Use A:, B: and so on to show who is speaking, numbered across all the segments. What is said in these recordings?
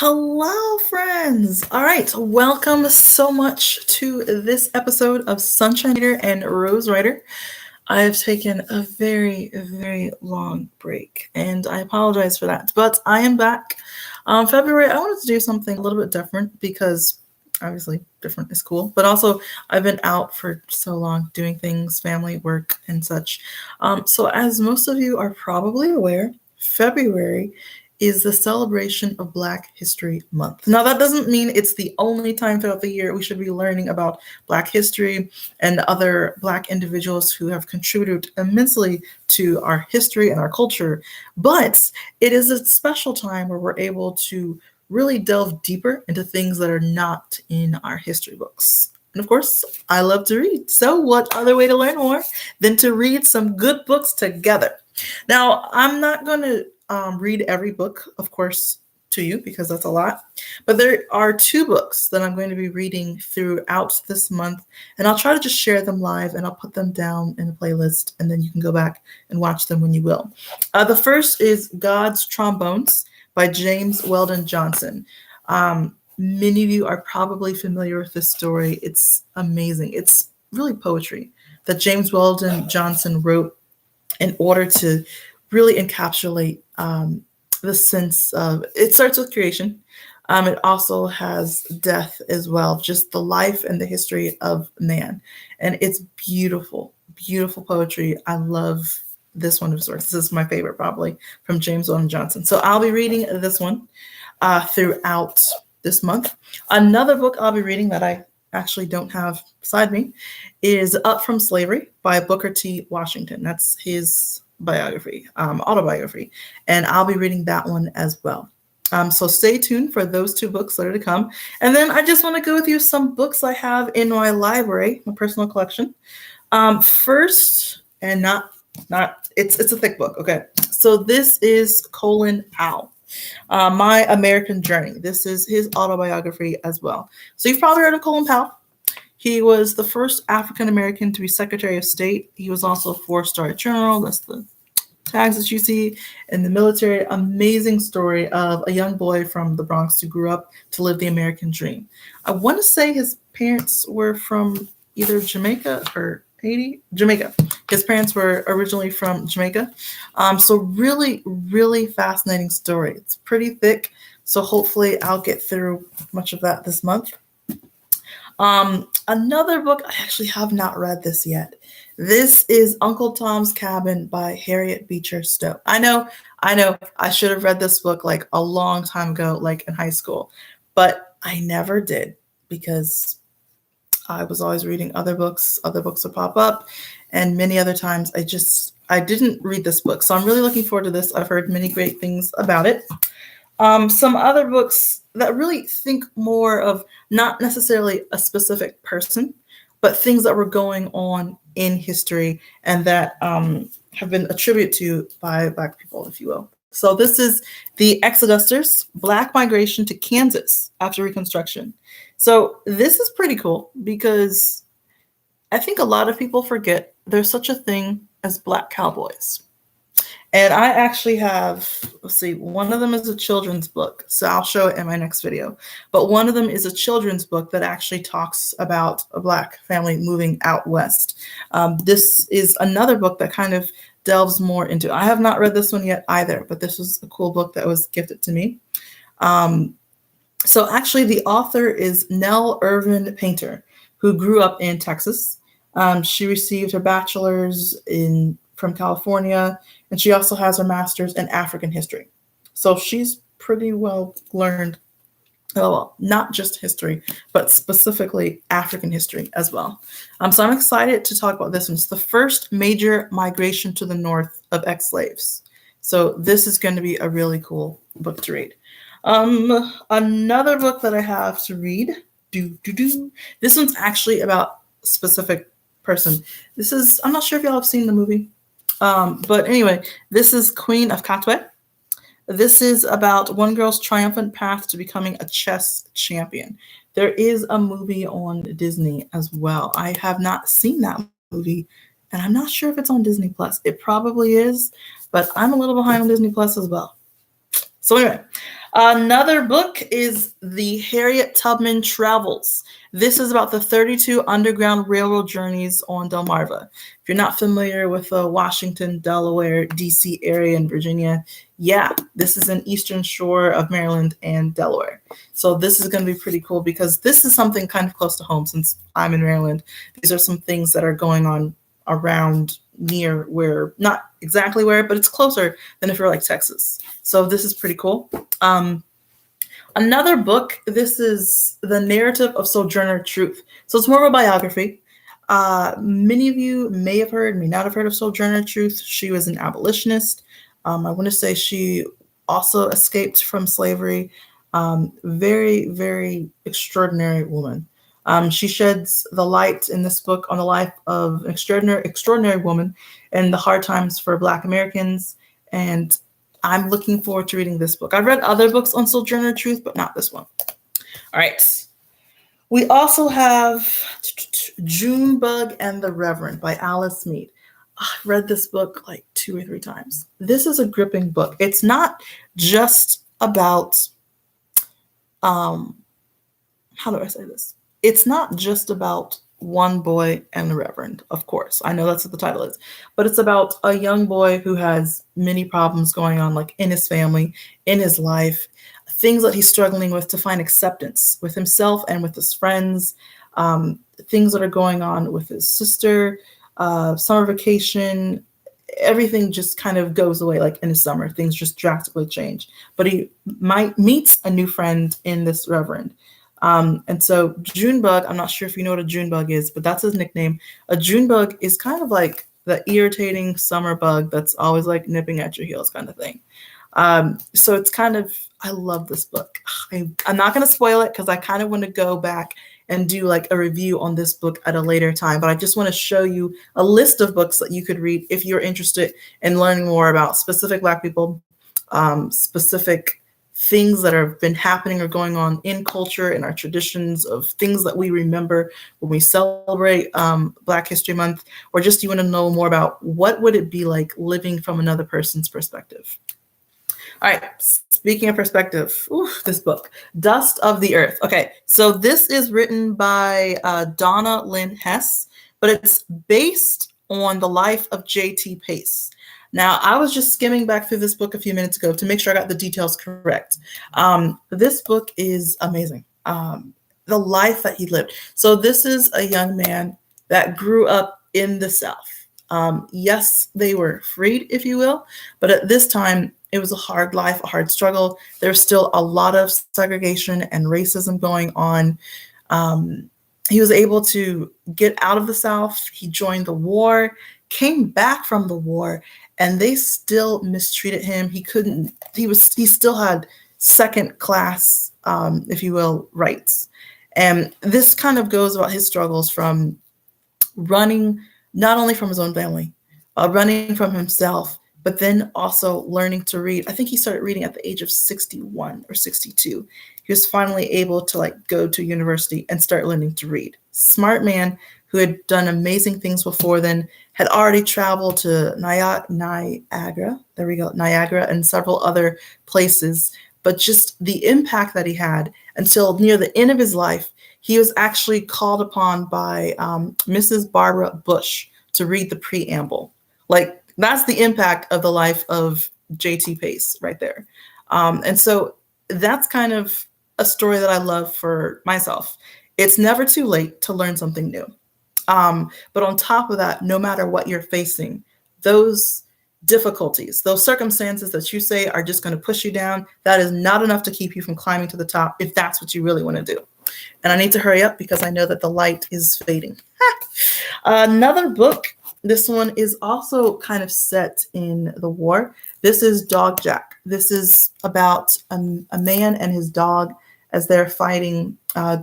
A: Hello, friends. All right, welcome so much to this episode of Sunshine Reader and Rose Writer. I have taken a very long break, and I apologize for that. But I am back. February, I wanted to do something a little bit different because obviously different is cool. But also, I've been out for so long doing things, family, work, and such. So, as most of you are probably aware, February is the celebration of Black History Month. Now, that doesn't mean it's the only time throughout the year we should be learning about Black history and other Black individuals who have contributed immensely to our history and our culture. But it is a special time where we're able to really delve deeper into things that are not in our history books. And of course, I love to read. So, what other way to learn more than to read some good books together? Now, I'm not going to read every book, of course, to you because that's a lot. But there are two books that I'm going to be reading throughout this month, and I'll try to just share them live and I'll put them down in a playlist, and then you can go back and watch them when you will. The first is God's Trombones by James Weldon Johnson. Many of you are probably familiar with this story. It's amazing. It's really poetry that James Weldon Johnson wrote in order to really encapsulate the sense of, it starts with creation. It also has death as well, just the life and the history of man. And it's beautiful poetry. I love this one of his works. This is my favorite probably from James Weldon Johnson. So I'll be reading this one throughout this month. Another book I'll be reading that I actually don't have beside me is Up From Slavery by Booker T. Washington. That's his autobiography, and I'll be reading that one as well. So stay tuned for those two books that are to come. And then I just want to go with you some books I have in my library, my personal collection. First, and not it's a thick book. Okay, so this is Colin Powell. My American Journey. This is his autobiography as well. So you've probably heard of Colin Powell. He was the first African American to be Secretary of State. He was also a 4-star general. That's the tags that you see in the military. Amazing story of a young boy from the Bronx who grew up to live the American dream. I want to say his parents were from either Jamaica or Haiti. Jamaica. His parents were originally from Jamaica. So really fascinating story. It's pretty thick. So hopefully I'll get through much of that this month. Another book, I actually have not read this yet. This is Uncle Tom's Cabin by Harriet Beecher Stowe. I know, I should have read this book like a long time ago, like in high school, but I never did because I was always reading other books would pop up, and many other times I didn't read this book. So I'm really looking forward to this. I've heard many great things about it. Some other books that really think more of not necessarily a specific person, but things that were going on in history and that have been attributed to by Black people, if you will. So this is the Exodusters, Black Migration to Kansas After Reconstruction. So this is pretty cool because I think a lot of people forget there's such a thing as Black cowboys. And I actually have, one of them is a children's book. So I'll show it in my next video. But one of them is a children's book that actually talks about a Black family moving out west. This is another book that kind of delves more into, I have not read this one yet either, but this was a cool book that was gifted to me. So actually the author is Nell Irvin Painter, who grew up in Texas. She received her bachelor's from California, and she also has her master's in African history. So she's pretty well learned, well, not just history, but specifically African history as well. So I'm excited to talk about this one. It's the first major migration to the north of ex-slaves. So this is going to be a really cool book to read. Another book that I have to read, this one's actually about a specific person. I'm not sure if y'all have seen the movie. But anyway, this is Queen of Katwe. This is about one girl's triumphant path to becoming a chess champion. There is a movie on Disney as well. I have not seen that movie, and I'm not sure if it's on Disney Plus. It probably is, but I'm a little behind on Disney Plus as well. So anyway, Another book is the Harriet Tubman Travels. This is about the 32 Underground Railroad journeys on Delmarva. If you're not familiar with the Washington, Delaware, D.C. area in Virginia, yeah, this is an eastern shore of Maryland and Delaware. So this is going to be pretty cool because this is something kind of close to home since I'm in Maryland. These are some things that are going on around near where, not exactly where, but it's closer than if you're like Texas. So this is pretty cool. Another book, this is the narrative of Sojourner Truth. So it's more of a biography. Many of you may have heard, may not have heard of Sojourner Truth. She was an abolitionist. I want to say she also escaped from slavery. Very, very extraordinary woman. She sheds the light in this book on the life of an extraordinary woman and the hard times for Black Americans. And I'm looking forward to reading this book. I've read other books on Sojourner Truth, but not this one. All right. We also have Junebug and the Reverend by Alice Mead. I've read this book like 2 or 3 times. This is a gripping book. It's not just about, how do I say this? It's not just about one boy and the Reverend, of course. I know that's what the title is. But it's about a young boy who has many problems going on, like in his family, in his life, things that he's struggling with to find acceptance with himself and with his friends, things that are going on with his sister, summer vacation. Everything just kind of goes away like in the summer. Things just drastically change. But he meets a new friend in this Reverend. And so Junebug, I'm not sure if you know what a Junebug is, but that's his nickname. A Junebug is kind of like the irritating summer bug that's always like nipping at your heels kind of thing. So it's kind of, I love this book. I'm not going to spoil it because I kind of want to go back and do like a review on this book at a later time, but I just want to show you a list of books that you could read if you're interested in learning more about specific Black people, specific things that have been happening or going on in culture, in our traditions, of things that we remember when we celebrate Black History Month, or just you want to know more about what would it be like living from another person's perspective. All right, speaking of perspective, this book, Dust of the Earth. Okay, so this is written by Donna Lynn Hess, but it's based on the life of J.T. Pace. Now, I was just skimming back through this book a few minutes ago to make sure I got the details correct. This book is amazing. The life that he lived. So this is a young man that grew up in the South. Yes, they were freed, if you will, but at this time, it was a hard life, a hard struggle. There's still a lot of segregation and racism going on. He was able to get out of the South. He joined the war, came back from the war, and they still mistreated him. He still had second class, if you will, rights. And this kind of goes about his struggles from running, not only from his own family, running from himself, but then also learning to read. I think he started reading at the age of 61 or 62. He was finally able to like go to university and start learning to read. Smart man who had done amazing things before then, had already traveled to Niagara, there we go, Niagara and several other places. But just the impact that he had until near the end of his life, he was actually called upon by Mrs. Barbara Bush to read the preamble. Like, that's the impact of the life of J.T. Pace right there. And so that's kind of a story that I love for myself. It's never too late to learn something new. But on top of that, no matter what you're facing, those difficulties, those circumstances that you say are just going to push you down, that is not enough to keep you from climbing to the top if that's what you really want to do. And I need to hurry up because I know that the light is fading. Another book. This one is also kind of set in the war. This is Dog Jack. This is about a man and his dog as they're fighting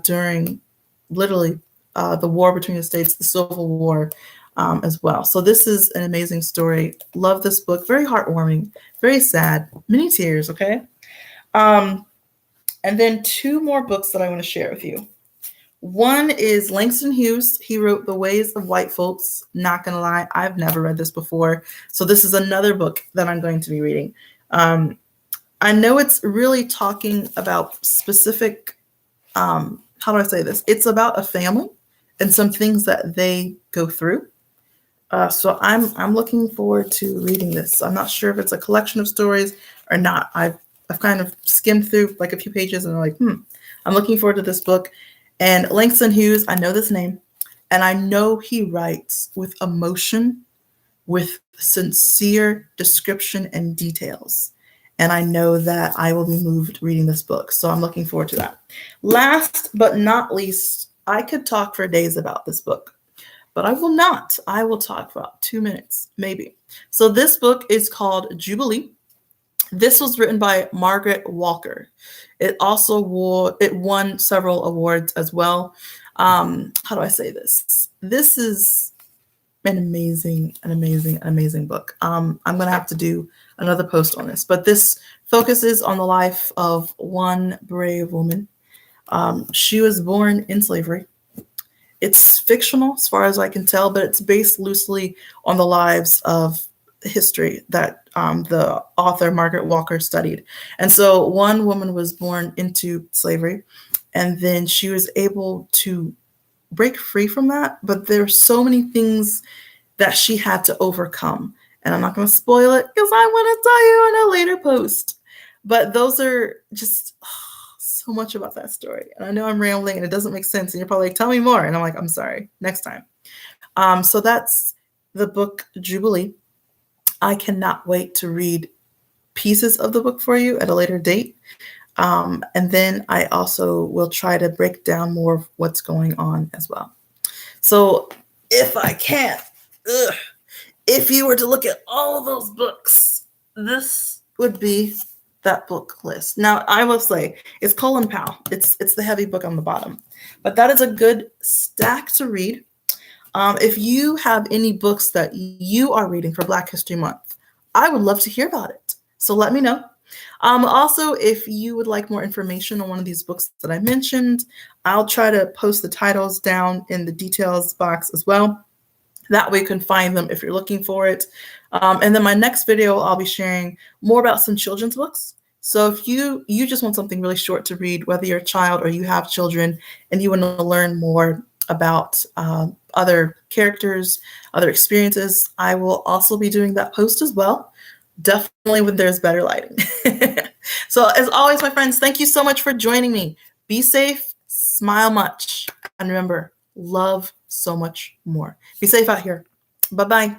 A: during literally the war between the states, the Civil War as well. So this is an amazing story. Love this book. Very heartwarming, very sad, many tears, okay? And then 2 more books that I want to share with you. One is Langston Hughes. He wrote The Ways of White Folks. Not going to lie, I've never read this before. So this is another book that I'm going to be reading. I know it's really talking about specific, how do I say this? It's about a family and some things that they go through. So I'm looking forward to reading this. I'm not sure if it's a collection of stories or not. I've kind of skimmed through like a few pages and I'm like, I'm looking forward to this book. And Langston Hughes, I know this name, and I know he writes with emotion, with sincere description and details. And I know that I will be moved reading this book. So I'm looking forward to that. Last but not least, I could talk for days about this book, but I will not. I will talk for about 2 minutes, maybe. So this book is called Jubilee. This was written by Margaret Walker. It also won several awards as well. How do I say this? This is an amazing book. I'm going to have to do another post on this, but this focuses on the life of one brave woman. She was born in slavery. It's fictional as far as I can tell, but it's based loosely on the lives of history that the author Margaret Walker studied. And so one woman was born into slavery, and then she was able to break free from that. But there are so many things that she had to overcome. And I'm not going to spoil it because I want to tell you in a later post. But those are just so much about that story. And I know I'm rambling and it doesn't make sense. And you're probably like, tell me more. And I'm like, I'm sorry, next time. So that's the book Jubilee. I cannot wait to read pieces of the book for you at a later date. And then I also will try to break down more of what's going on as well. So if I can, if you were to look at all of those books, this would be that book list. Now, I will say it's Colin Powell. It's the heavy book on the bottom, but that is a good stack to read. If you have any books that you are reading for Black History Month, I would love to hear about it. So let me know. Also, if you would like more information on one of these books that I mentioned, I'll try to post the titles down in the details box as well. That way you can find them if you're looking for it. And then my next video, I'll be sharing more about some children's books. So if you just want something really short to read, whether you're a child or you have children and you want to learn more about other characters, other experiences, I will also be doing that post as well. Definitely when there's better lighting. So as always, my friends, thank you so much for joining me. Be safe, smile much, and remember, love so much more. Be safe out here. Bye-bye.